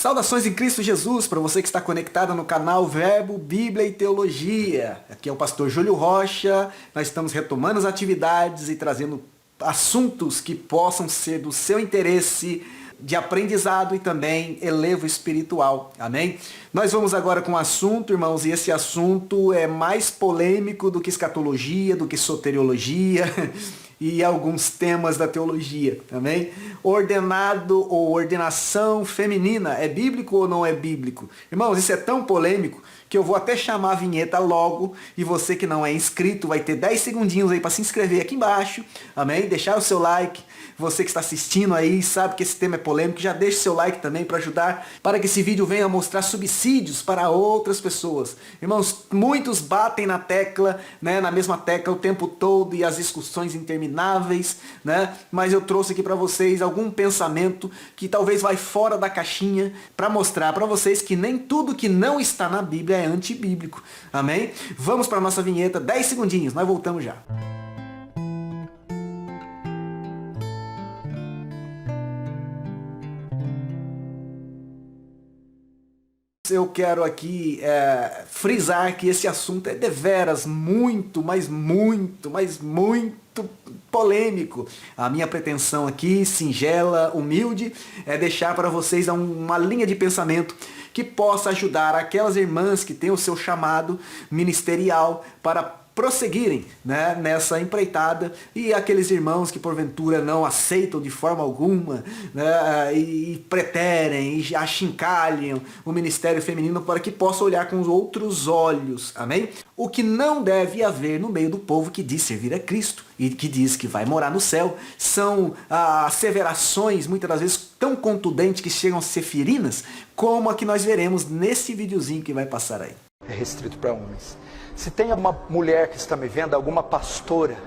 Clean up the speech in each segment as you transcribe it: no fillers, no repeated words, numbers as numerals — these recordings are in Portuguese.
Saudações em Cristo Jesus para você que está conectado no canal Verbo, Bíblia e Teologia. Aqui é o pastor Júlio Rocha. Nós estamos retomando as atividades e trazendo assuntos que possam ser do seu interesse, de aprendizado e também elevo espiritual. Amém? Nós vamos agora com um assunto, irmãos, e esse assunto é mais polêmico do que escatologia, do que soteriologia e alguns temas da teologia. Amém? Ordenado ou ordenação feminina, é bíblico ou não é bíblico? Irmãos, isso é tão polêmico que eu vou até chamar a vinheta logo, e você que não é inscrito vai ter 10 segundinhos aí para se inscrever aqui embaixo, amém? Deixar o seu like. Você que está assistindo aí sabe que esse tema é polêmico, já deixa o seu like também para ajudar, para que esse vídeo venha mostrar subsídios para outras pessoas. Irmãos, muitos batem na tecla, né, na mesma tecla o tempo todo e as discussões intermináveis, né? Mas eu trouxe aqui para vocês algum pensamento que talvez vai fora da caixinha para mostrar para vocês que nem tudo que não está na Bíblia é antibíblico. Amém? Vamos para a nossa vinheta, 10 segundinhos, nós voltamos já. Eu quero aqui frisar que esse assunto é deveras muito, mas muito polêmico. A minha pretensão aqui, singela, humilde, é deixar para vocês uma linha de pensamento que possa ajudar aquelas irmãs que têm o seu chamado ministerial para prosseguirem, né, nessa empreitada, e aqueles irmãos que porventura não aceitam de forma alguma, né, e preterem e achincalham o ministério feminino para que possa olhar com os outros olhos, amém? O que não deve haver no meio do povo que diz servir a Cristo e que diz que vai morar no céu são asseverações muitas das vezes tão contundentes que chegam a ser ferinas, como a que nós veremos nesse videozinho que vai passar aí. É restrito para homens. Se tem uma mulher que está me vendo, alguma pastora,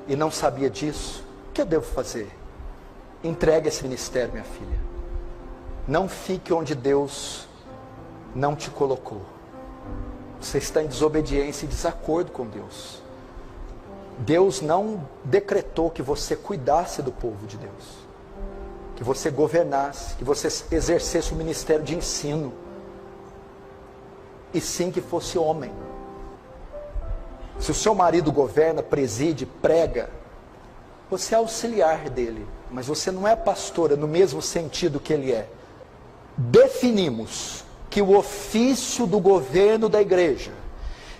e não sabia disso, o que eu devo fazer? Entregue esse ministério, minha filha. Não fique onde Deus não te colocou. Você está em desobediência e desacordo com Deus. Deus não decretou que você cuidasse do povo de Deus, que você governasse, que você exercesse o ministério de ensino, e sim que fosse homem. Se o seu marido governa, preside, prega, você é auxiliar dele, mas você não é pastora no mesmo sentido que ele é. Definimos que o ofício do governo da igreja,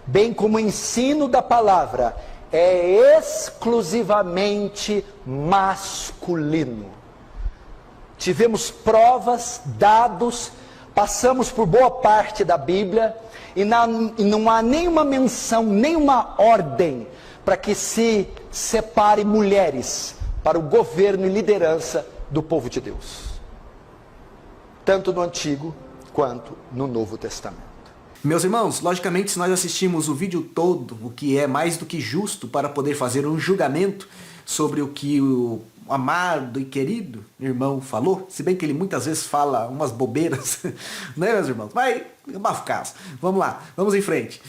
bem como o ensino da palavra, é exclusivamente masculino. Tivemos provas, dados, passamos por boa parte da Bíblia, e não há nenhuma menção, nenhuma ordem para que se separe mulheres para o governo e liderança do povo de Deus, tanto no Antigo quanto no Novo Testamento. Meus irmãos, logicamente, se nós assistimos o vídeo todo, o que é mais do que justo para poder fazer um julgamento sobre o que o amado e querido irmão falou, se bem que ele muitas vezes fala umas bobeiras, né, meus irmãos? Mas, abafo caso. Vamos lá, vamos em frente.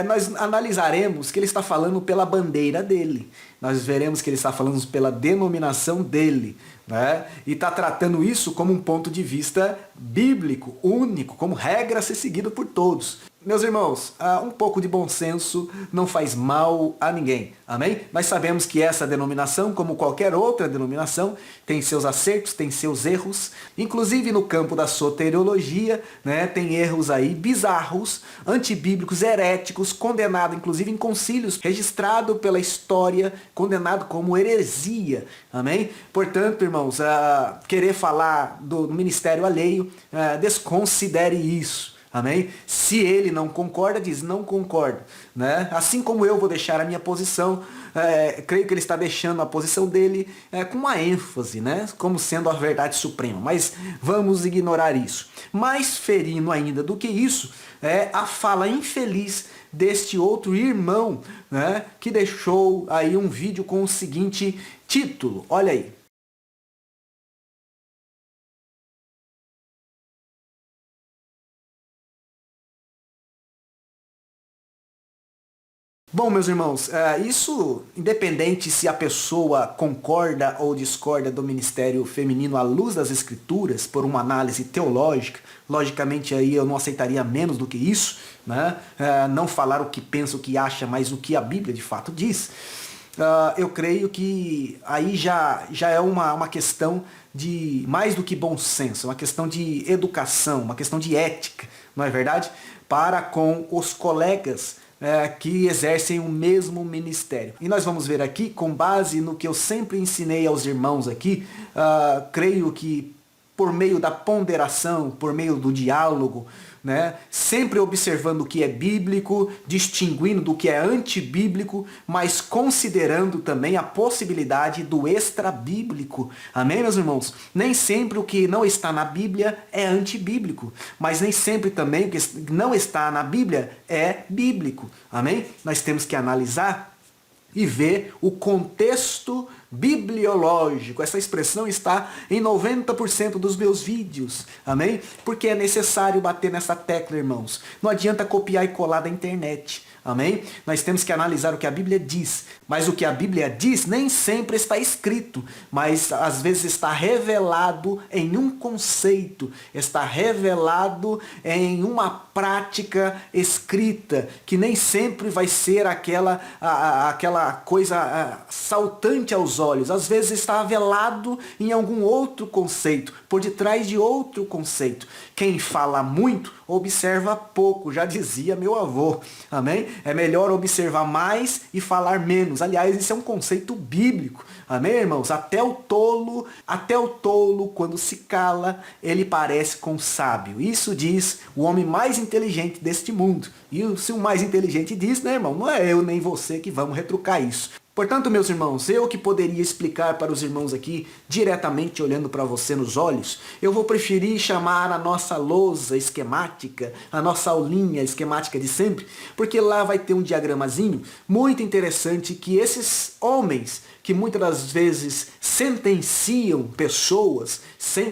Nós analisaremos que ele está falando pela bandeira dele. Nós veremos que ele está falando pela denominação dele, né? E está tratando isso como um ponto de vista bíblico, único, como regra a ser seguido por todos. Meus irmãos, um pouco de bom senso não faz mal a ninguém, amém? Nós sabemos que essa denominação, como qualquer outra denominação, tem seus acertos, tem seus erros, inclusive no campo da soteriologia, né, tem erros aí bizarros, antibíblicos, heréticos, condenado inclusive em concílios, registrado pela história, condenado como heresia, amém? Portanto, irmãos, querer falar do ministério alheio, desconsidere isso. Amém? Se ele não concorda, diz, não concordo, né? Assim como eu vou deixar a minha posição, creio que ele está deixando a posição dele com uma ênfase, né? Como sendo a verdade suprema, mas vamos ignorar isso. Mais ferindo ainda do que isso, é a fala infeliz deste outro irmão, né? Que deixou aí um vídeo com o seguinte título, olha aí. Bom, meus irmãos, isso, independente se a pessoa concorda ou discorda do ministério feminino à luz das escrituras, por uma análise teológica, logicamente aí eu não aceitaria menos do que isso, né? Não falar o que pensa, o que acha, mas o que a Bíblia de fato diz. Eu creio que aí já é uma questão de mais do que bom senso, uma questão de educação, uma questão de ética, não é verdade? Para com os colegas que exercem o mesmo ministério. E nós vamos ver aqui, com base no que eu sempre ensinei aos irmãos aqui, creio que por meio da ponderação, por meio do diálogo, né, sempre observando o que é bíblico, distinguindo do que é antibíblico, mas considerando também a possibilidade do extrabíblico. Amém, meus irmãos? Nem sempre o que não está na Bíblia é antibíblico, mas nem sempre também o que não está na Bíblia é bíblico. Amém? Nós temos que analisar e ver o contexto bibliológico. Essa expressão está em 90% dos meus vídeos. Amém? Porque é necessário bater nessa tecla, irmãos. Não adianta copiar e colar da internet. Amém? Nós temos que analisar o que a Bíblia diz. Mas o que a Bíblia diz nem sempre está escrito, mas às vezes está revelado em um conceito, está revelado em uma prática escrita, que nem sempre vai ser aquela coisa saltante aos olhos. Às vezes está velado em algum outro conceito, por detrás de outro conceito. Quem fala muito, observa pouco, já dizia meu avô. Amém? É melhor observar mais e falar menos. Aliás, isso é um conceito bíblico. Amém, irmãos? Até o tolo, quando se cala, ele parece com o sábio. Isso diz o homem mais inteligente deste mundo. E se o mais inteligente diz, né, irmão? Não é eu nem você que vamos retrucar isso. Portanto, meus irmãos, eu que poderia explicar para os irmãos aqui, diretamente olhando para você nos olhos, eu vou preferir chamar a nossa lousa esquemática, a nossa aulinha esquemática de sempre, porque lá vai ter um diagramazinho muito interessante que esses homens, que muitas das vezes sentenciam pessoas,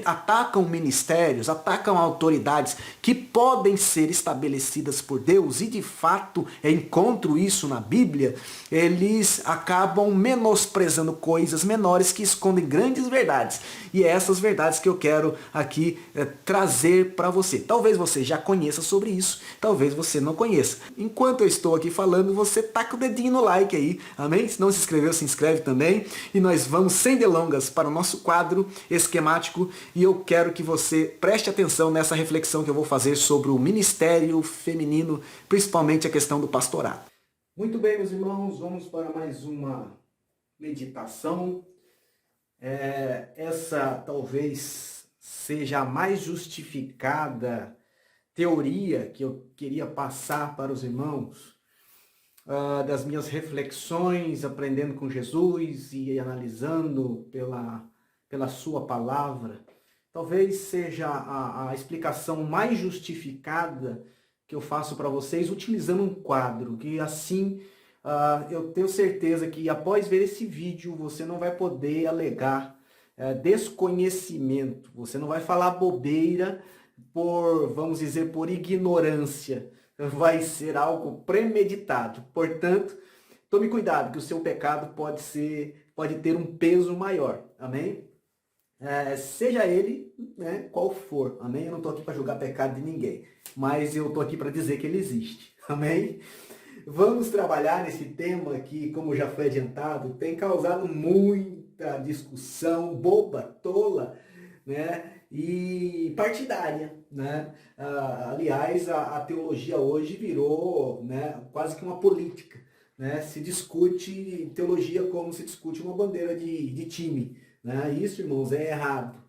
atacam ministérios, atacam autoridades que podem ser estabelecidas por Deus, e de fato encontro isso na Bíblia, eles acabam menosprezando coisas menores que escondem grandes verdades. E é essas verdades que eu quero aqui trazer para você. Talvez você já conheça sobre isso, talvez você não conheça. Enquanto eu estou aqui falando, você taca o dedinho no like aí, amém? Se não se inscreveu, se inscreve também. E nós vamos sem delongas para o nosso quadro esquemático, e eu quero que você preste atenção nessa reflexão que eu vou fazer sobre o ministério feminino, principalmente a questão do pastorado. Muito bem, meus irmãos, vamos para mais uma meditação. Essa talvez seja a mais justificada teoria que eu queria passar para os irmãos, das minhas reflexões, aprendendo com Jesus e analisando pela sua palavra. Talvez seja a explicação mais justificada que eu faço para vocês utilizando um quadro, que assim eu tenho certeza que após ver esse vídeo você não vai poder alegar desconhecimento, você não vai falar bobeira vamos dizer, por ignorância. Vai ser algo premeditado. Portanto, tome cuidado, que o seu pecado pode ter um peso maior. Amém? Seja ele, né, qual for. Amém? Eu não estou aqui para julgar pecado de ninguém, mas eu estou aqui para dizer que ele existe. Amém? Vamos trabalhar nesse tema que, como já foi adiantado, tem causado muita discussão boba, tola, né? E partidária, né? Aliás, a teologia hoje virou, né, quase que uma política, né? Se discute teologia como se discute uma bandeira de time, né? Isso, irmãos, é errado.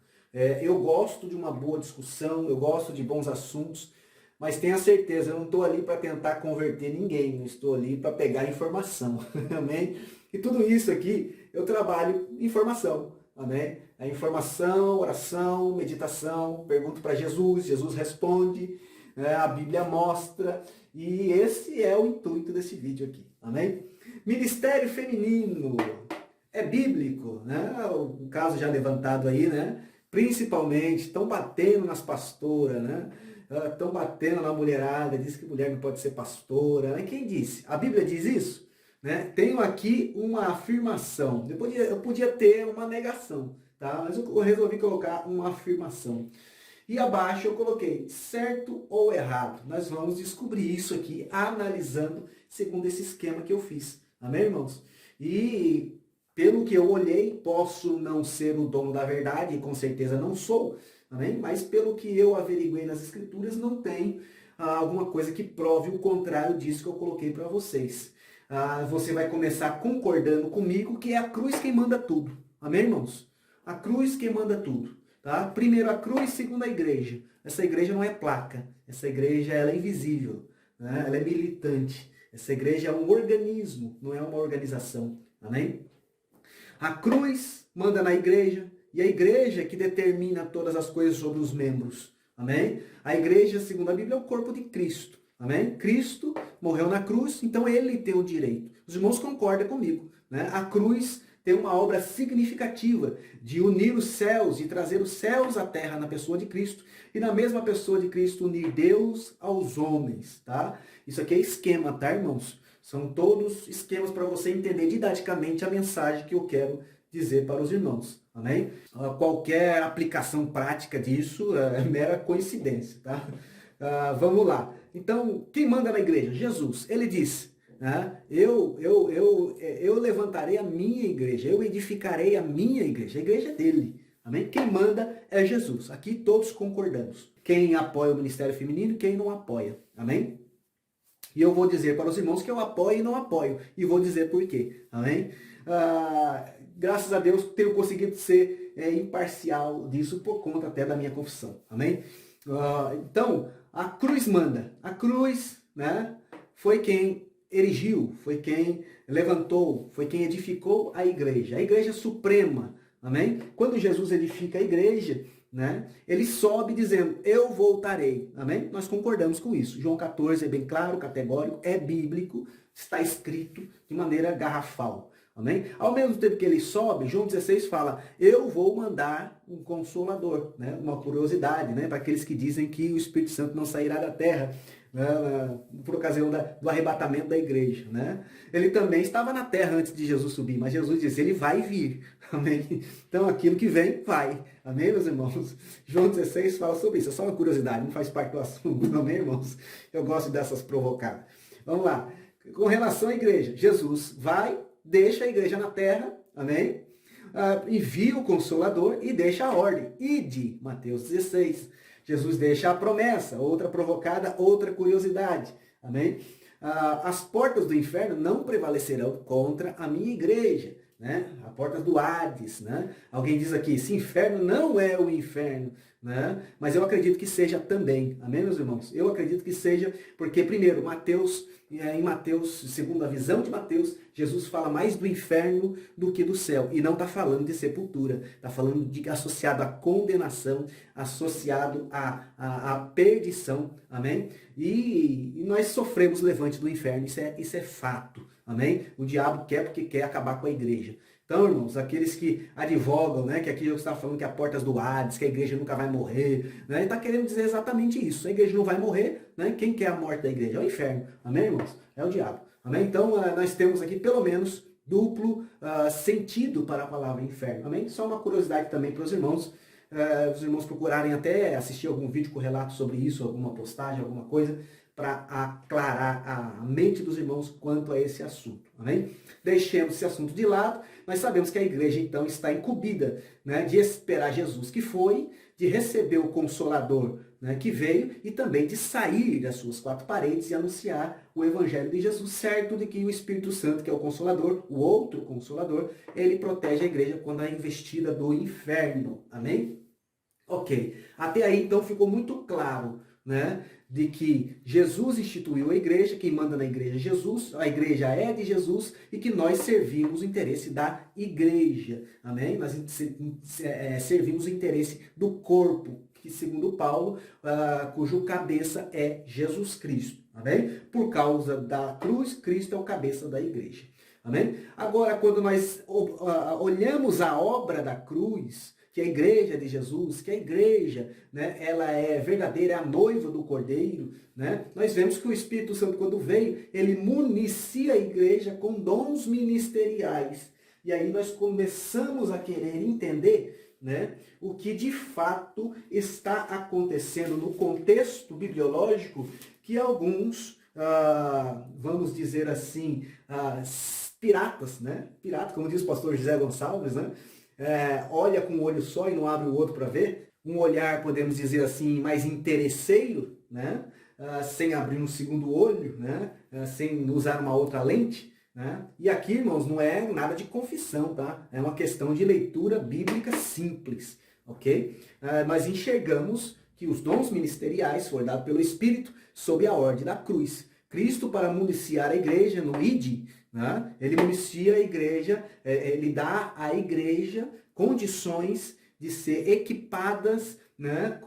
Eu gosto de uma boa discussão, eu gosto de bons assuntos, mas tenha certeza, eu não estou ali para tentar converter ninguém, não estou ali para pegar informação, amém? E tudo isso aqui, eu trabalho informação, amém? A informação, oração, meditação, pergunto para Jesus, Jesus responde, né? A Bíblia mostra, e esse é o intuito desse vídeo aqui, amém? Ministério feminino é bíblico, né? O caso já levantado aí, né? principalmente, estão batendo nas pastoras, né? Estão batendo na mulherada, diz que mulher não pode ser pastora. Né? Quem disse? A Bíblia diz isso? Né? Tenho aqui uma afirmação. Eu podia ter uma negação, tá? Mas eu resolvi colocar uma afirmação. E abaixo eu coloquei certo ou errado. Nós vamos descobrir isso aqui analisando segundo esse esquema que eu fiz. Amém, irmãos? E pelo que eu olhei, posso não ser o dono da verdade, e com certeza não sou. Amém? Mas pelo que eu averiguei nas escrituras, não tem alguma coisa que prove o contrário disso que eu coloquei para vocês. Você vai começar concordando comigo que é a cruz quem manda tudo. Amém, irmãos? A cruz quem manda tudo. Tá? Primeiro a cruz, segundo a igreja. Essa igreja não é placa. Essa igreja ela é invisível. Né? Ela é militante. Essa igreja é um organismo, não é uma organização. Amém? A cruz manda na igreja. E a igreja que determina todas as coisas sobre os membros. Amém? A igreja, segundo a Bíblia, é o corpo de Cristo. Amém? Cristo morreu na cruz, então ele tem o direito. Os irmãos concordam comigo. Né? A cruz tem uma obra significativa de unir os céus e trazer os céus à terra na pessoa de Cristo. E na mesma pessoa de Cristo unir Deus aos homens. Tá? Isso aqui é esquema, tá, irmãos? São todos esquemas para você entender didaticamente a mensagem que eu quero dizer para os irmãos. Amém? Qualquer aplicação prática disso é mera coincidência, tá? Vamos lá. Então, quem manda na igreja? Jesus. Ele disse, né? Eu levantarei a minha igreja, eu edificarei a minha igreja. A igreja é dele. Amém? Quem manda é Jesus. Aqui todos concordamos. Quem apoia o ministério feminino e quem não apoia. Amém? E eu vou dizer para os irmãos que eu apoio e não apoio. E vou dizer por quê. Amém? Graças a Deus, tenho conseguido ser imparcial disso por conta até da minha confissão. Amém? Então, a cruz manda. A cruz, né, foi quem erigiu, foi quem levantou, foi quem edificou a igreja suprema. Amém? Quando Jesus edifica a igreja, né, ele sobe dizendo, eu voltarei. Amém? Nós concordamos com isso. João 14 é bem claro, categórico, é bíblico, está escrito de maneira garrafal. Amém? Ao mesmo tempo que ele sobe, João 16 fala, eu vou mandar um consolador, né? Uma curiosidade, né? Para aqueles que dizem que o Espírito Santo não sairá da terra, né? Por ocasião do arrebatamento da igreja. Né? Ele também estava na terra antes de Jesus subir, mas Jesus disse, ele vai vir. Amém? Então aquilo que vem, vai. Amém, meus irmãos? João 16 fala sobre isso, é só uma curiosidade, não faz parte do assunto. Amém, irmãos? Eu gosto dessas provocadas. Vamos lá. Com relação à igreja, Jesus vai, deixa a igreja na terra, amém? Envia o Consolador e deixa a ordem. Ide, Mateus 16. Jesus deixa a promessa, outra provocada, outra curiosidade, amém? As portas do inferno não prevalecerão contra a minha igreja, né? A porta do Hades, né? Alguém diz aqui, esse inferno não é o inferno, né? Mas eu acredito que seja também, amém, meus irmãos? Eu acredito que seja, porque primeiro, em Mateus, segundo a visão de Mateus, Jesus fala mais do inferno do que do céu. E não está falando de sepultura. Está falando associado à condenação, associado à perdição. Amém? E nós sofremos o levante do inferno. Isso é fato. Amém? O diabo quer porque quer acabar com a igreja. Então, irmãos, aqueles que advogam, né, que aqui eu estava falando que há portas do Hades, que a igreja nunca vai morrer, né, ele está querendo dizer exatamente isso. A igreja não vai morrer, né? Quem quer a morte da igreja? É o inferno. Amém, irmãos? É o diabo. Amém? Então, nós temos aqui pelo menos duplo sentido para a palavra inferno. Amém? Só uma curiosidade também para os irmãos procurarem até assistir algum vídeo com relato sobre isso, alguma postagem, alguma coisa, para aclarar a mente dos irmãos quanto a esse assunto. Amém? Deixemos esse assunto de lado. Nós sabemos que a igreja, então, está incumbida, né, de esperar Jesus que foi, de receber o Consolador, né, que veio, e também de sair das suas quatro paredes e anunciar o Evangelho de Jesus, certo de que o Espírito Santo, que é o Consolador, o outro Consolador, ele protege a igreja quando é investida do inferno. Amém? Ok. Até aí, então, ficou muito claro, né, de que Jesus instituiu a igreja, quem manda na igreja é Jesus, a igreja é de Jesus e que nós servimos o interesse da igreja. Amém? Nós servimos o interesse do corpo, que segundo Paulo, cujo cabeça é Jesus Cristo. Amém? Por causa da cruz, Cristo é o cabeça da igreja. Amém? Agora, quando nós olhamos a obra da cruz, que a igreja de Jesus, que a igreja, né, ela é verdadeira, é a noiva do Cordeiro, né? Nós vemos que o Espírito Santo, quando veio, ele municia a igreja com dons ministeriais. E aí nós começamos a querer entender, né, o que de fato está acontecendo no contexto bibliológico, que alguns, vamos dizer assim, piratas, né? Pirata, como diz o pastor José Gonçalves, né? Olha com um olho só e não abre o outro para ver. Um olhar, podemos dizer assim, mais interesseiro, né? Sem abrir um segundo olho, né? Sem usar uma outra lente. Né? E aqui, irmãos, não é nada de confissão, tá? É uma questão de leitura bíblica simples, ok? Nós enxergamos que os dons ministeriais foram dados pelo Espírito sob a ordem da cruz. Cristo, para municiar a igreja no ID, né? Ele municia a igreja, ele dá à igreja condições de ser equipadas, né,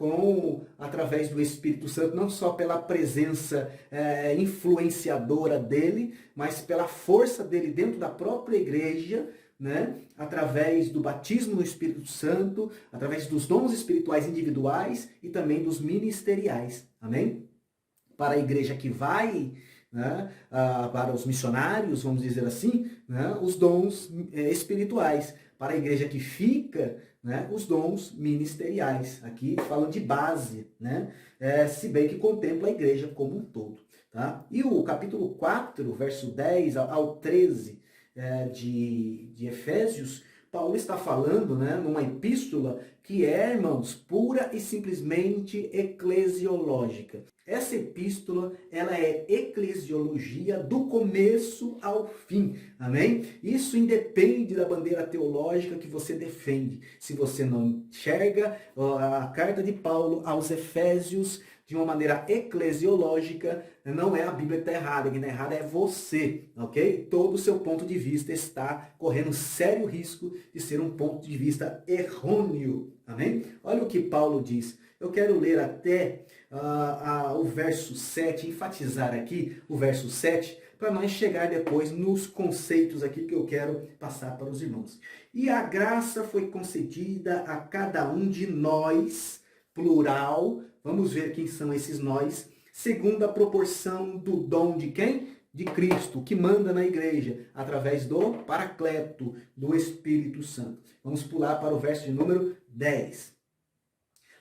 através do Espírito Santo, não só pela presença influenciadora dele, mas pela força dele dentro da própria igreja, né, através do batismo no Espírito Santo, através dos dons espirituais individuais e também dos ministeriais. Amém? Para a igreja que vai, né, para os missionários, vamos dizer assim, né, os dons espirituais. Para a igreja que fica, né, os dons ministeriais. Aqui falando de base, né, se bem que contempla a igreja como um todo. Tá? E o capítulo 4, verso 10 ao 13 de Efésios, Paulo está falando, né, numa epístola que irmãos, pura e simplesmente eclesiológica. Essa epístola, ela é eclesiologia do começo ao fim, amém? Isso independe da bandeira teológica que você defende. Se você não enxerga a carta de Paulo aos Efésios de uma maneira eclesiológica, não é a Bíblia que está errada, quem está errado é você, ok? Todo o seu ponto de vista está correndo sério risco de ser um ponto de vista errôneo, amém? Olha o que Paulo diz. Eu quero ler até o verso 7, enfatizar aqui o verso 7, para nós chegar depois nos conceitos aqui que eu quero passar para os irmãos. E a graça foi concedida a cada um de nós, plural, vamos ver quem são esses nós, segundo a proporção do dom de quem? De Cristo, que manda na igreja, através do Paracleto, do Espírito Santo. Vamos pular para o verso de número 10.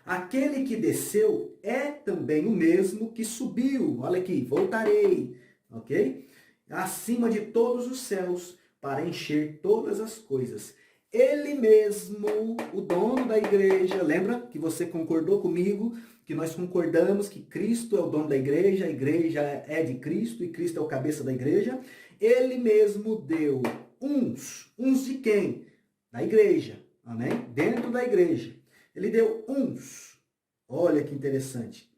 Aquele que desceu é também o mesmo que subiu. Olha aqui, voltarei, ok? Acima de todos os céus, para encher todas as coisas. Ele mesmo, o dono da igreja, lembra que você concordou comigo, que nós concordamos que Cristo é o dono da igreja, a igreja é de Cristo e Cristo é o cabeça da igreja. Ele mesmo deu uns de quem? Da igreja, amém? Dentro da igreja. Ele deu uns. Olha que interessante.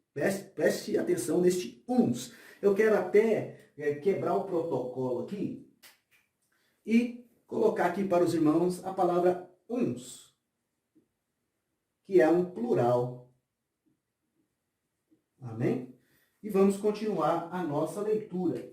Preste atenção neste uns. Eu quero até quebrar o protocolo aqui e colocar aqui para os irmãos a palavra uns, que é um plural. Amém? E vamos continuar a nossa leitura.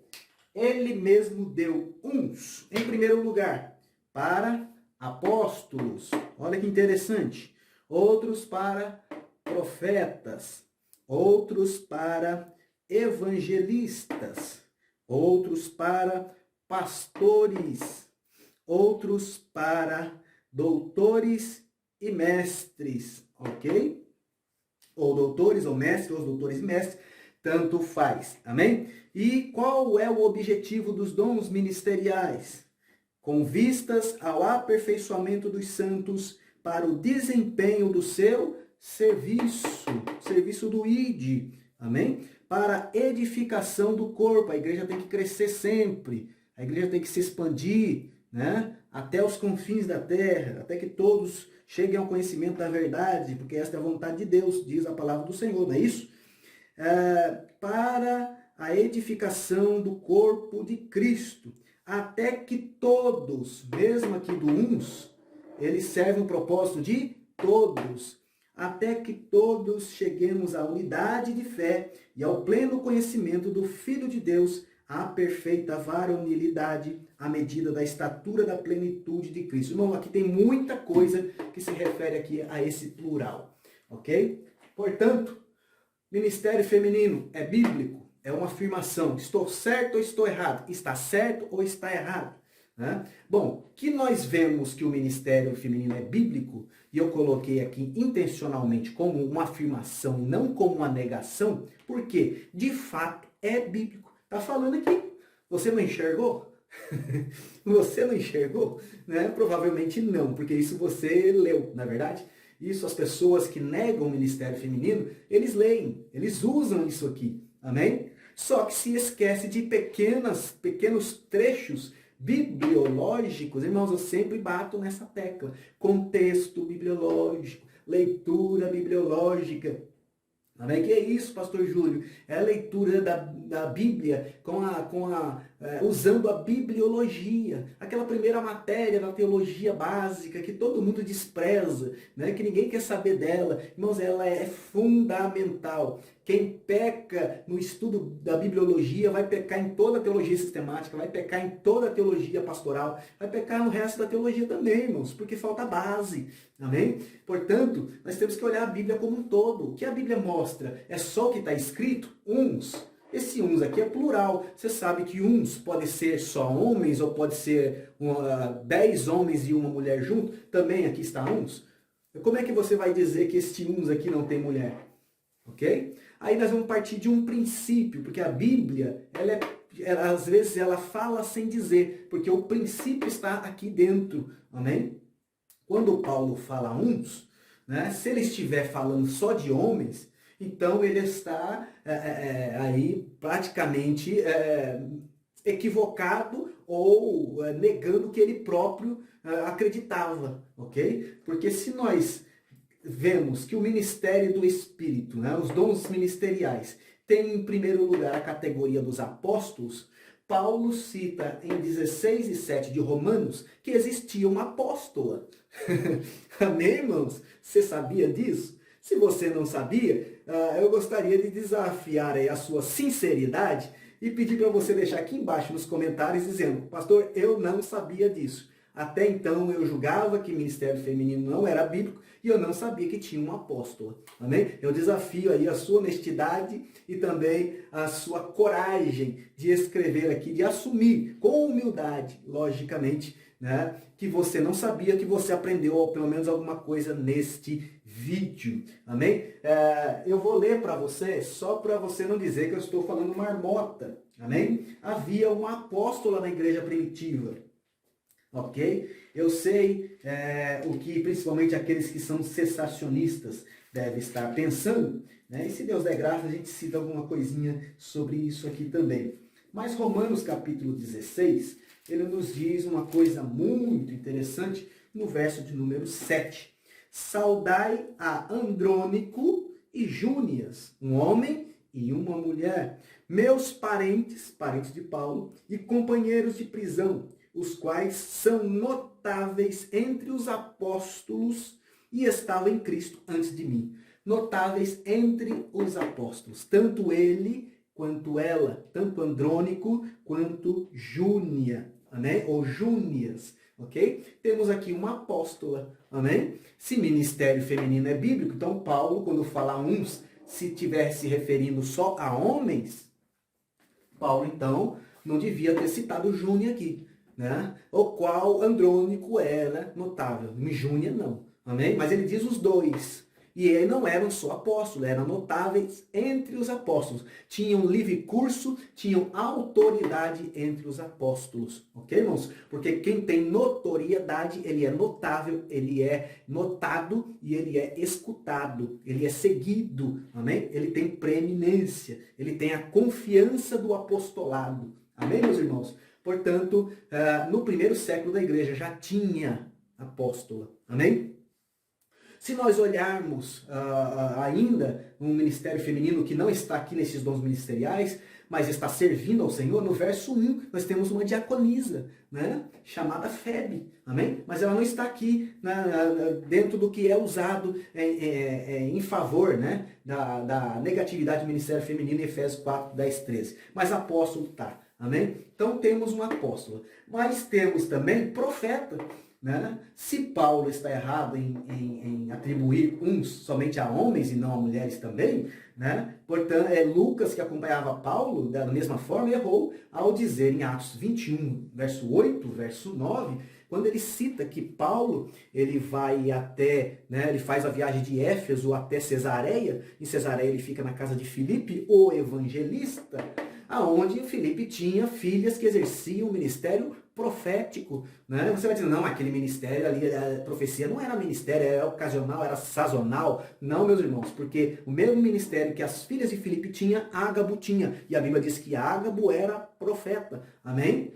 Ele mesmo deu uns, em primeiro lugar, para apóstolos. Olha que interessante. Outros para profetas, outros para evangelistas, outros para pastores, outros para doutores e mestres, ok? Ou doutores ou mestres, ou doutores e mestres, tanto faz, amém? E qual é o objetivo dos dons ministeriais? Com vistas ao aperfeiçoamento dos santos, para o desempenho do seu serviço do ID, amém? Para a edificação do corpo, a igreja tem que crescer sempre, a igreja tem que se expandir, né? Até os confins da terra, até que todos cheguem ao conhecimento da verdade, porque esta é a vontade de Deus, diz a palavra do Senhor, não é isso? Para a edificação do corpo de Cristo, até que todos, mesmo aqui do uns, ele serve o propósito de todos, até que todos cheguemos à unidade de fé e ao pleno conhecimento do Filho de Deus, à perfeita varonilidade, à medida da estatura da plenitude de Cristo. Irmão, aqui tem muita coisa que se refere aqui a esse plural, ok? Portanto, ministério feminino é bíblico? É uma afirmação. Estou certo ou estou errado? Está certo ou está errado? Né? Bom, que nós vemos que o ministério feminino é bíblico, e eu coloquei aqui intencionalmente como uma afirmação, não como uma negação, porque de fato é bíblico. Está falando aqui. Você não enxergou? Você não enxergou? Né? Provavelmente não, porque isso você leu, na verdade. Isso as pessoas que negam o ministério feminino, eles leem, eles usam isso aqui. Amém? Só que se esquece de pequenos trechos bibliológicos. Irmãos, eu sempre bato nessa tecla. Contexto bibliológico, leitura bibliológica. Amém? Que é isso, pastor Júlio? É a leitura da Bíblia usando a bibliologia. Aquela primeira matéria da teologia básica que todo mundo despreza, né? Que ninguém quer saber dela. Irmãos, ela é fundamental. Quem peca no estudo da bibliologia vai pecar em toda a teologia sistemática, vai pecar em toda a teologia pastoral, vai pecar no resto da teologia também, irmãos, porque falta base. Amém? Portanto, nós temos que olhar a Bíblia como um todo. O que a Bíblia mostra é só o que está escrito? Uns. Esse uns aqui é plural. Você sabe que uns pode ser só homens ou pode ser 10 homens e uma mulher junto? Também aqui está uns. Como é que você vai dizer que este uns aqui não tem mulher? Ok? Aí nós vamos partir de um princípio, porque a Bíblia, às vezes ela fala sem dizer, porque o princípio está aqui dentro. Amém? Quando Paulo fala uns, né, se ele estiver falando só de homens, então ele está aí praticamente equivocado ou negando o que ele próprio acreditava, ok? Porque se nós vemos que o ministério do Espírito, né, os dons ministeriais, tem em primeiro lugar a categoria dos apóstolos, Paulo cita em 16 e 7 de Romanos que existia uma apóstola. Amém, irmãos? Você sabia disso? Se você não sabia, eu gostaria de desafiar aí a sua sinceridade e pedir para você deixar aqui embaixo nos comentários dizendo: pastor, eu não sabia disso. Até então eu julgava que ministério feminino não era bíblico e eu não sabia que tinha uma apóstola. Amém? Eu desafio aí a sua honestidade e também a sua coragem de escrever aqui, de assumir com humildade, logicamente, né, que você não sabia, que você aprendeu ou pelo menos alguma coisa neste vídeo. Amém? Eu vou ler para você, só para você não dizer que eu estou falando marmota. Amém? Havia uma apóstola na igreja primitiva. Ok? Eu sei o que principalmente aqueles que são cessacionistas devem estar pensando, né? E se Deus der graça, a gente cita alguma coisinha sobre isso aqui também. Mas Romanos capítulo 16, ele nos diz uma coisa muito interessante no verso de número 7. Saudai a Andrônico e Júnias, um homem e uma mulher, meus parentes de Paulo, e companheiros de prisão, os quais são notáveis entre os apóstolos e estavam em Cristo antes de mim. Notáveis entre os apóstolos, tanto ele quanto ela, tanto Andrônico quanto Júnia, amém? Ou Júnias, ok? Temos aqui uma apóstola, amém? Se ministério feminino é bíblico, então Paulo, quando fala uns, se estiver se referindo só a homens, Paulo, então, não devia ter citado Júnia aqui, né? O qual Andrônico era notável, Júnia não, amém? Mas ele diz os dois, e eles não eram só apóstolos, eram notáveis entre os apóstolos, tinham livre curso, tinham autoridade entre os apóstolos, ok, irmãos? Porque quem tem notoriedade, ele é notável, ele é notado e ele é escutado, ele é seguido, amém? Ele tem preeminência, ele tem a confiança do apostolado, amém, meus irmãos? Portanto, no primeiro século da igreja já tinha apóstola. Amém? Se nós olharmos ainda um ministério feminino que não está aqui nesses dons ministeriais, mas está servindo ao Senhor, no verso 1 nós temos uma diaconisa, né, chamada Febe. Amém? Mas ela não está aqui dentro do que é usado em favor, né, da negatividade do ministério feminino em Efésios 4, 10, 13. Mas apóstolo está. Amém? Então temos um apóstolo. Mas temos também profeta. Né? Se Paulo está errado em atribuir uns somente a homens e não a mulheres também, né? Portanto, Lucas, que acompanhava Paulo, da mesma forma, errou ao dizer em Atos 21, verso 8, verso 9, quando ele cita que Paulo, ele vai até, né, ele faz a viagem de Éfeso até Cesareia, em Cesareia ele fica na casa de Filipe, o evangelista, aonde Filipe tinha filhas que exerciam o ministério profético, né? Você vai dizer, não, aquele ministério ali, a profecia não era ministério, era ocasional, era sazonal. Não, meus irmãos, porque o mesmo ministério que as filhas de Filipe tinha, Ágabo tinha. E a Bíblia diz que Ágabo era profeta. Amém?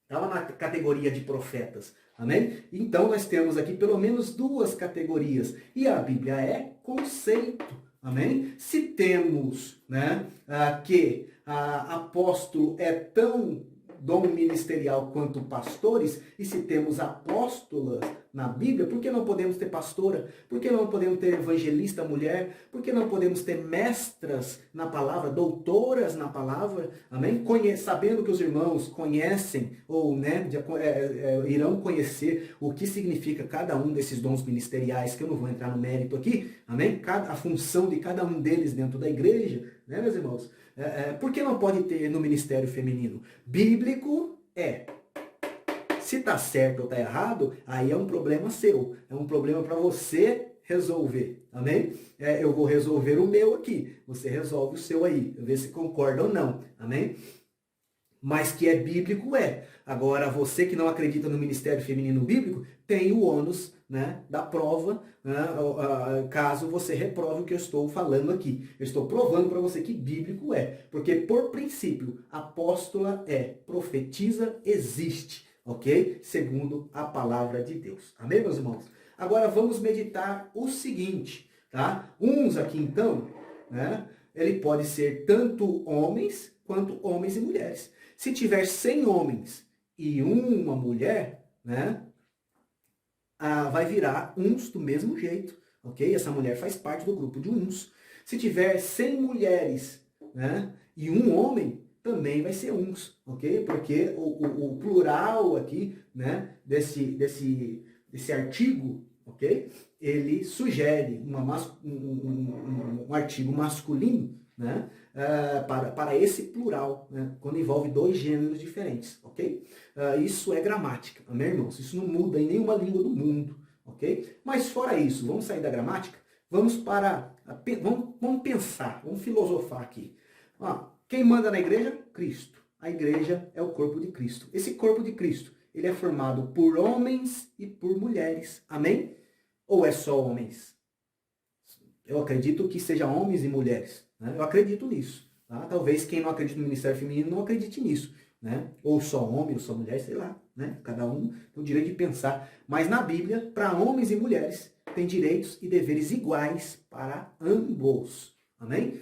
Estava na categoria de profetas. Amém? Então nós temos aqui pelo menos duas categorias. E a Bíblia é conceito. Amém? Se temos, né, que apóstolo é tão dom ministerial quanto pastores, e se temos apóstolas na Bíblia, por que não podemos ter pastora? Por que não podemos ter evangelista mulher? Por que não podemos ter mestras na palavra, doutoras na palavra? Amém? Sabendo que os irmãos conhecem, ou né, irão conhecer o que significa cada um desses dons ministeriais, que eu não vou entrar no mérito aqui, amém? A função de cada um deles dentro da igreja, né, meus irmãos? Por que não pode ter no ministério feminino? Bíblico é. Se está certo ou está errado, aí é um problema seu. É um problema para você resolver. Amém? Eu vou resolver o meu aqui. Você resolve o seu aí. Ver se concorda ou não. Amém? Mas que é bíblico, é. Agora, você que não acredita no ministério feminino bíblico, tem o ônus, né, da prova, né, caso você reprove o que eu estou falando aqui. Eu estou provando para você que bíblico é. Porque, por princípio, apóstola é, profetiza, existe. Ok? Segundo a palavra de Deus. Amém, meus irmãos? Agora, vamos meditar o seguinte, tá? Uns aqui, então, né, ele pode ser tanto homens quanto homens e mulheres. Se tiver 100 homens e uma mulher, né, vai virar uns do mesmo jeito, ok? Essa mulher faz parte do grupo de uns. Se tiver 100 mulheres, né, e um homem, também vai ser uns, ok? Porque o plural aqui, né, desse artigo, ok? Ele sugere um artigo masculino, né, para esse plural, né, quando envolve dois gêneros diferentes, ok? Isso é gramática, amém, irmãos? Isso não muda em nenhuma língua do mundo, ok? Mas fora isso, vamos sair da gramática? Vamos pensar, vamos filosofar aqui. Quem manda na igreja? Cristo. A igreja é o corpo de Cristo. Esse corpo de Cristo, ele é formado por homens e por mulheres, amém? Ou é só homens? Eu acredito que seja homens e mulheres. Né? Eu acredito nisso. Tá? Talvez quem não acredita no ministério feminino não acredite nisso. Né? Ou só homem, ou só mulher, sei lá. Né? Cada um tem o direito de pensar. Mas na Bíblia, para homens e mulheres, tem direitos e deveres iguais para ambos. Amém?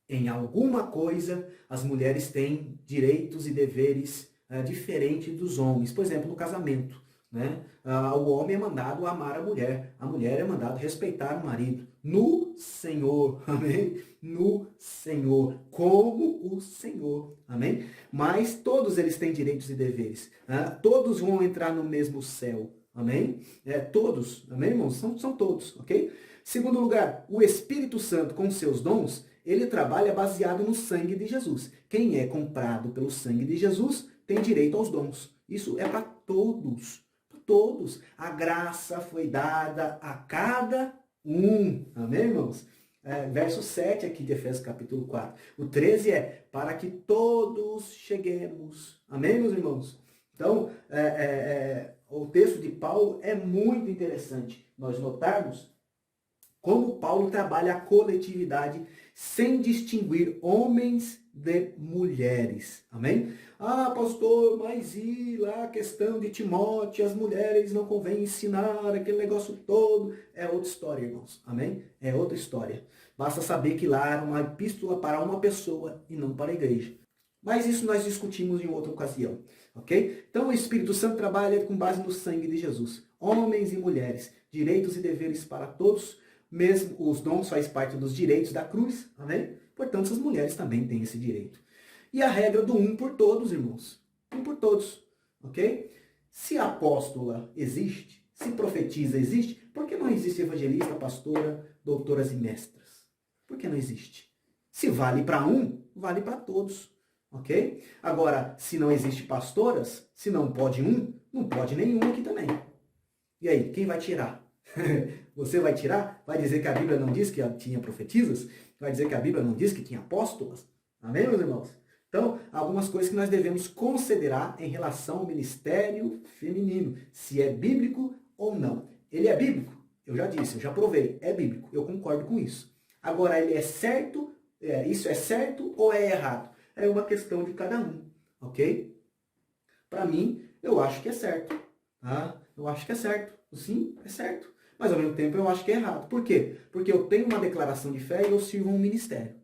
Em alguma coisa, as mulheres têm direitos e deveres diferentes dos homens. Por exemplo, no casamento. Né? O homem é mandado amar a mulher é mandada respeitar o marido. No Senhor, amém? No Senhor, como o Senhor, amém? Mas todos eles têm direitos e deveres. Todos vão entrar no mesmo céu, amém? Todos, amém, irmãos? São todos, ok? Segundo lugar, o Espírito Santo, com seus dons, ele trabalha baseado no sangue de Jesus. Quem é comprado pelo sangue de Jesus tem direito aos dons. Isso é para todos. Todos. A graça foi dada a cada um. Amém, irmãos? Verso 7 aqui de Efésios capítulo 4. O 13 é para que todos cheguemos. Amém, meus irmãos? Então, o texto de Paulo é muito interessante nós notarmos como Paulo trabalha a coletividade sem distinguir homens de mulheres. Amém? Pastor, mas e lá a questão de Timóteo, as mulheres não convém ensinar, aquele negócio todo. É outra história, irmãos. Amém? É outra história. Basta saber que lá era uma epístola para uma pessoa e não para a igreja. Mas isso nós discutimos em outra ocasião. Ok? Então o Espírito Santo trabalha com base no sangue de Jesus. Homens e mulheres, direitos e deveres para todos. Mesmo os dons fazem parte dos direitos da cruz. Amém? Portanto, as mulheres também têm esse direito. E a regra do um por todos, irmãos. Um por todos, ok? Se apóstola existe, se profetiza existe, por que não existe evangelista, pastora, doutoras e mestras? Por que não existe? Se vale para um, vale para todos, ok? Agora, se não existe pastoras, se não pode um, não pode nenhum aqui também. E aí, quem vai tirar? Você vai tirar? Vai dizer que a Bíblia não diz que tinha profetisas? Vai dizer que a Bíblia não diz que tinha apóstolas? Amém, meus irmãos? Então, algumas coisas que nós devemos considerar em relação ao ministério feminino, se é bíblico ou não. Ele é bíblico? Eu já disse, eu já provei, é bíblico, eu concordo com isso. Agora, ele é certo, isso é certo ou é errado? É uma questão de cada um, ok? Para mim, eu acho que é certo, tá? Eu acho que é certo, sim, é certo. Mas ao mesmo tempo eu acho que é errado. Por quê? Porque eu tenho uma declaração de fé e eu sirvo um ministério.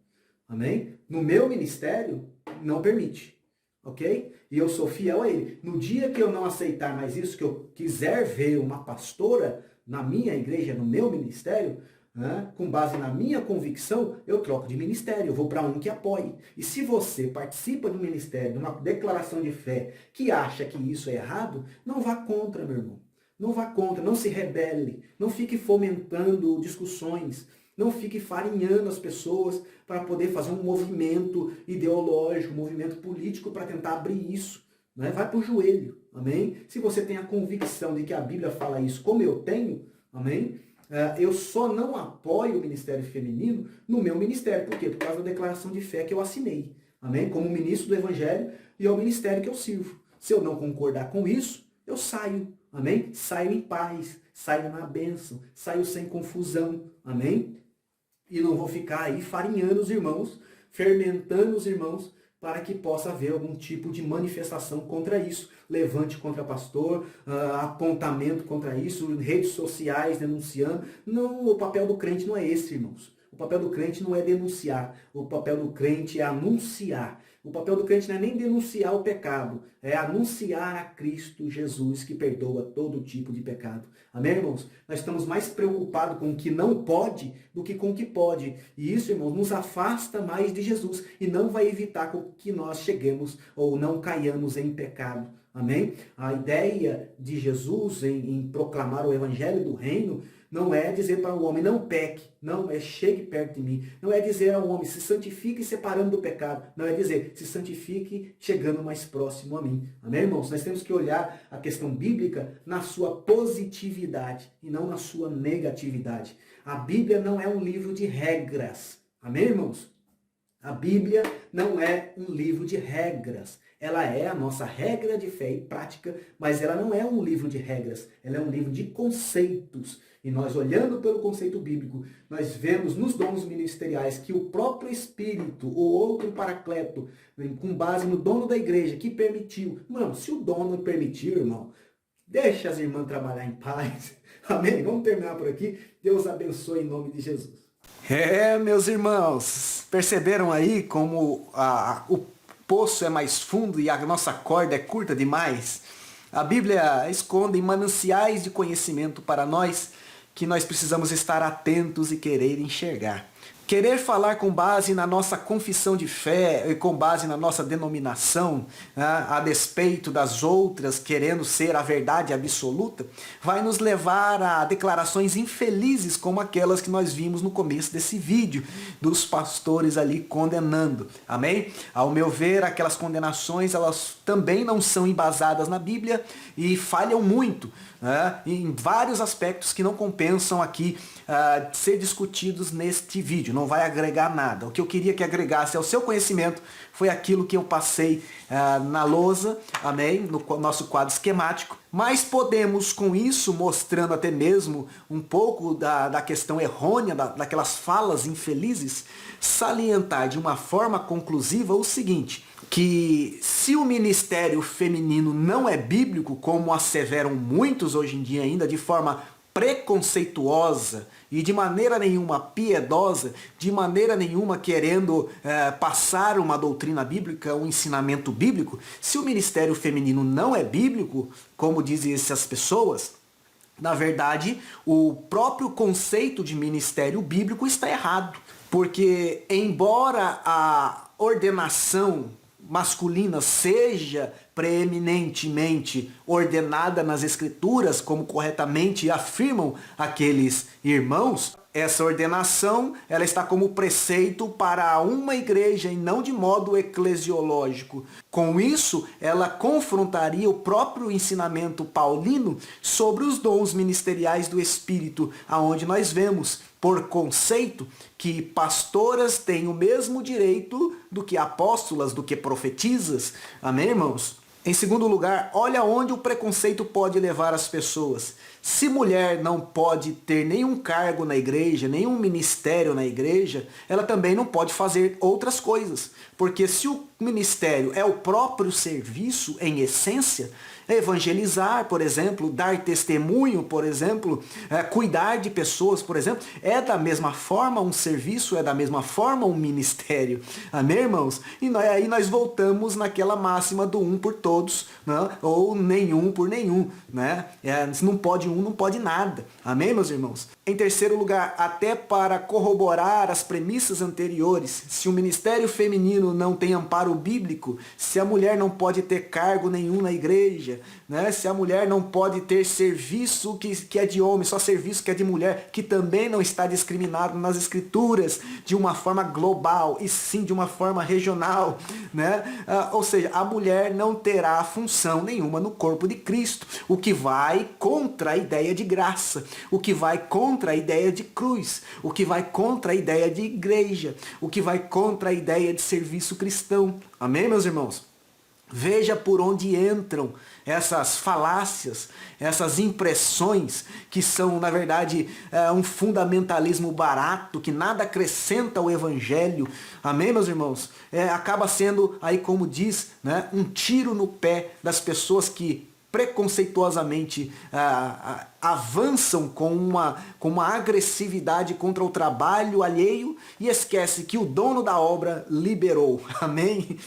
Amém? No meu ministério, não permite. Ok? E eu sou fiel a ele. No dia que eu não aceitar mais isso, que eu quiser ver uma pastora na minha igreja, no meu ministério, né, com base na minha convicção, eu troco de ministério, eu vou para um que apoie. E se você participa do ministério, de uma declaração de fé, que acha que isso é errado, não vá contra, meu irmão. Não vá contra, não se rebele, não fique fomentando discussões, não fique farinhando as pessoas para poder fazer um movimento ideológico, um movimento político para tentar abrir isso. Né? Vai para o joelho, amém? Se você tem a convicção de que a Bíblia fala isso, como eu tenho, amém? Eu só não apoio o ministério feminino no meu ministério. Por quê? Por causa da declaração de fé que eu assinei, amém? Como ministro do Evangelho e ao ministério que eu sirvo. Se eu não concordar com isso, eu saio, amém? Saio em paz, saio na bênção, saio sem confusão, amém? E não vou ficar aí farinhando os irmãos, fermentando os irmãos, para que possa haver algum tipo de manifestação contra isso. Levante contra pastor, apontamento contra isso, redes sociais denunciando. Não, o papel do crente não é esse, irmãos. O papel do crente não é denunciar, o papel do crente é anunciar. O papel do crente não é nem denunciar o pecado, é anunciar a Cristo Jesus que perdoa todo tipo de pecado. Amém, irmãos? Nós estamos mais preocupados com o que não pode do que com o que pode. E isso, irmãos, nos afasta mais de Jesus e não vai evitar que nós cheguemos ou não caiamos em pecado. Amém? A ideia de Jesus em proclamar o evangelho do reino não é dizer para o homem, não peque, não, é chegue perto de mim. Não é dizer ao homem, se santifique separando do pecado. Não é dizer, se santifique chegando mais próximo a mim. Amém, irmãos? Nós temos que olhar a questão bíblica na sua positividade e não na sua negatividade. A Bíblia não é um livro de regras. Amém, irmãos? A Bíblia não é um livro de regras. Ela é a nossa regra de fé e prática, mas ela não é um livro de regras. Ela é um livro de conceitos. E nós, olhando pelo conceito bíblico, nós vemos nos dons ministeriais que o próprio Espírito, ou outro paracleto, com base no dono da igreja, que permitiu. Mano, se o dono permitiu, irmão, deixa as irmãs trabalhar em paz. Amém? Vamos terminar por aqui. Deus abençoe em nome de Jesus. Meus irmãos, perceberam aí como o poço é mais fundo e a nossa corda é curta demais? A Bíblia esconde mananciais de conhecimento para nós que nós precisamos estar atentos e querer enxergar. Querer falar com base na nossa confissão de fé e com base na nossa denominação, a despeito das outras, querendo ser a verdade absoluta, vai nos levar a declarações infelizes como aquelas que nós vimos no começo desse vídeo, dos pastores ali condenando. Amém? Ao meu ver, aquelas condenações, elas também não são embasadas na Bíblia e falham muito, em vários aspectos que não compensam aqui ser discutidos neste vídeo. Não vai agregar nada. O que eu queria que agregasse ao seu conhecimento foi aquilo que eu passei na lousa, amém? No nosso quadro esquemático. Mas podemos com isso, mostrando até mesmo um pouco da questão errônea, daquelas falas infelizes, salientar de uma forma conclusiva o seguinte, que se o ministério feminino não é bíblico, como asseveram muitos hoje em dia ainda, de forma preconceituosa e de maneira nenhuma piedosa, de maneira nenhuma querendo passar uma doutrina bíblica, um ensinamento bíblico, se o ministério feminino não é bíblico, como dizem essas pessoas, na verdade, o próprio conceito de ministério bíblico está errado. Porque embora a ordenação masculina seja preeminentemente ordenada nas Escrituras, como corretamente afirmam aqueles irmãos, essa ordenação ela está como preceito para uma igreja e não de modo eclesiológico. Com isso, ela confrontaria o próprio ensinamento paulino sobre os dons ministeriais do Espírito, aonde nós vemos, por conceito, que pastoras têm o mesmo direito do que apóstolas, do que profetisas. Amém, irmãos? Em segundo lugar, olha onde o preconceito pode levar as pessoas. Se mulher não pode ter nenhum cargo na igreja, nenhum ministério na igreja, ela também não pode fazer outras coisas. Porque se o ministério é o próprio serviço em essência, evangelizar, por exemplo, dar testemunho, por exemplo, cuidar de pessoas, por exemplo, é da mesma forma um serviço, é da mesma forma um ministério. Amém, irmãos? E aí nós voltamos naquela máxima do um por todos, né? Ou nenhum por nenhum. Né? Se não pode um, não pode nada. Amém, meus irmãos? Em terceiro lugar, até para corroborar as premissas anteriores, se o ministério feminino não tem amparo bíblico, se a mulher não pode ter cargo nenhum na igreja, né? Se a mulher não pode ter serviço que é de homem, só serviço que é de mulher, que também não está discriminado nas Escrituras de uma forma global, e sim de uma forma regional. Né? Ou seja, a mulher não terá função nenhuma no corpo de Cristo, o que vai contra a ideia de graça, o que vai contra a ideia de cruz, o que vai contra a ideia de igreja, o que vai contra a ideia de serviço cristão. Amém, meus irmãos? Veja por onde entram essas falácias, essas impressões que são, na verdade, um fundamentalismo barato, que nada acrescenta ao evangelho. Amém, meus irmãos? Acaba sendo, aí como diz, né, um tiro no pé das pessoas que preconceituosamente avançam com uma agressividade contra o trabalho alheio e esquece que o dono da obra liberou. Amém?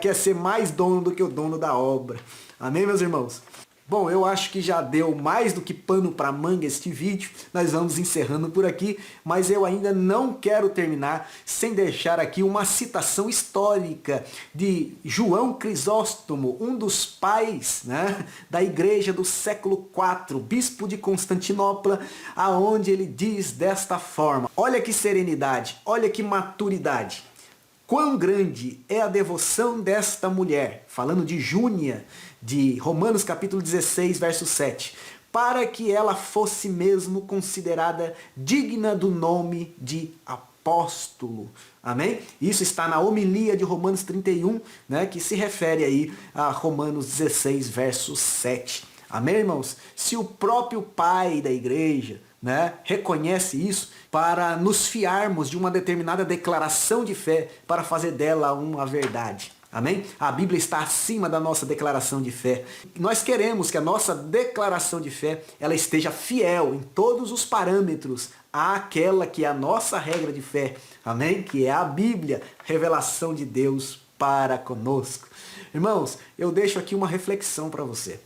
Quer ser mais dono do que o dono da obra. Amém, meus irmãos? Bom, eu acho que já deu mais do que pano para manga este vídeo. Nós vamos encerrando por aqui, mas eu ainda não quero terminar sem deixar aqui uma citação histórica de João Crisóstomo, um dos pais, né, da igreja do século IV, bispo de Constantinopla, aonde ele diz desta forma: olha que serenidade, olha que maturidade. Quão grande é a devoção desta mulher, falando de Júnia, de Romanos capítulo 16, verso 7, para que ela fosse mesmo considerada digna do nome de apóstolo. Amém? Isso está na homilia de Romanos 31, né, que se refere aí a Romanos 16, verso 7. Amém, irmãos? Se o próprio pai da igreja, né, reconhece isso, para nos fiarmos de uma determinada declaração de fé, para fazer dela uma verdade. Amém? A Bíblia está acima da nossa declaração de fé. Nós queremos que a nossa declaração de fé ela esteja fiel em todos os parâmetros àquela que é a nossa regra de fé. Amém? Que é a Bíblia, revelação de Deus para conosco. Irmãos, eu deixo aqui uma reflexão para você.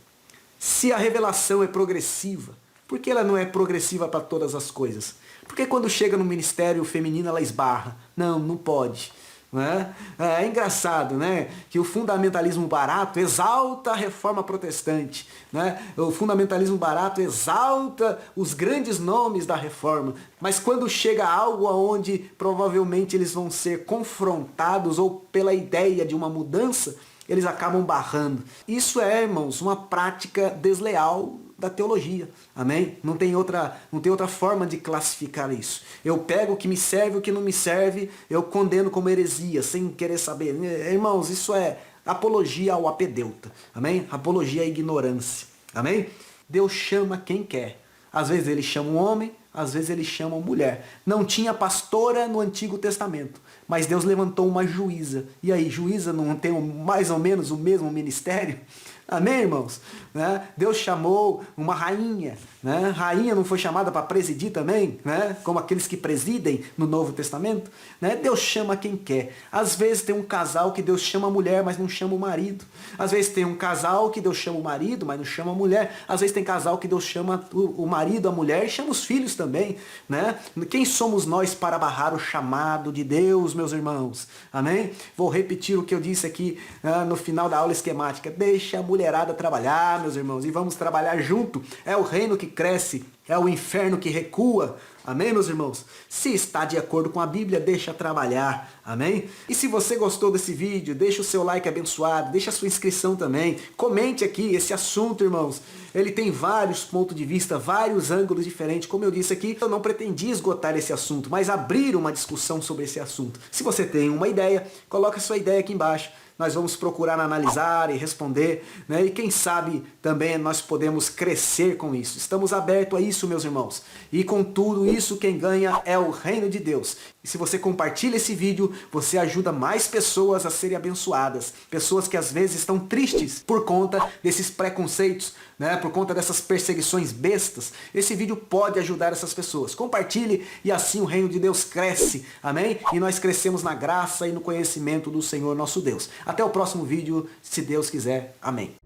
Se a revelação é progressiva, por que ela não é progressiva para todas as coisas? Porque quando chega no ministério feminino ela esbarra. Não, não pode. Né? É engraçado, né, que o fundamentalismo barato exalta a reforma protestante. Né? O fundamentalismo barato exalta os grandes nomes da reforma. Mas quando chega algo onde provavelmente eles vão ser confrontados ou pela ideia de uma mudança, eles acabam barrando. Isso é, irmãos, uma prática desleal da teologia. Amém? Não tem outra forma de classificar isso. Eu pego o que me serve, o que não me serve, eu condeno como heresia, sem querer saber. Irmãos, isso é apologia ao apedeuta. Amém? Apologia à ignorância. Amém? Deus chama quem quer. Às vezes ele chama um homem, às vezes ele chama uma mulher. Não tinha pastora no Antigo Testamento, mas Deus levantou uma juíza. E aí, juíza não tem mais ou menos o mesmo ministério? Amém, irmãos? Né? Deus chamou uma rainha, né? Rainha não foi chamada para presidir também, né? Como aqueles que presidem no Novo Testamento, né? Deus chama quem quer. Às vezes tem um casal que Deus chama a mulher, mas não chama o marido. Às vezes tem um casal que Deus chama o marido, mas não chama a mulher. Às vezes tem casal que Deus chama o marido, a mulher, e chama os filhos também, né? Quem somos nós para barrar o chamado de Deus, meus irmãos? Amém? Vou repetir o que eu disse aqui no final da aula esquemática. Deixa a mulherada trabalhar, meus irmãos, e vamos trabalhar junto. É o reino que cresce, é o inferno que recua. Amém, meus irmãos? Se está de acordo com a Bíblia, deixa trabalhar. Amém? E se você gostou desse vídeo, deixa o seu like abençoado, deixa a sua inscrição também. Comente aqui esse assunto, irmãos. Ele tem vários pontos de vista, vários ângulos diferentes. Como eu disse aqui, eu não pretendi esgotar esse assunto, mas abrir uma discussão sobre esse assunto. Se você tem uma ideia, coloque a sua ideia aqui embaixo. Nós vamos procurar analisar e responder, né? E quem sabe também nós podemos crescer com isso. Estamos abertos a isso, meus irmãos. E com tudo isso, quem ganha é o reino de Deus. E se você compartilha esse vídeo, você ajuda mais pessoas a serem abençoadas. Pessoas que às vezes estão tristes por conta desses preconceitos, né? Por conta dessas perseguições bestas. Esse vídeo pode ajudar essas pessoas. Compartilhe e assim o reino de Deus cresce. Amém? E nós crescemos na graça e no conhecimento do Senhor nosso Deus. Até o próximo vídeo, se Deus quiser. Amém.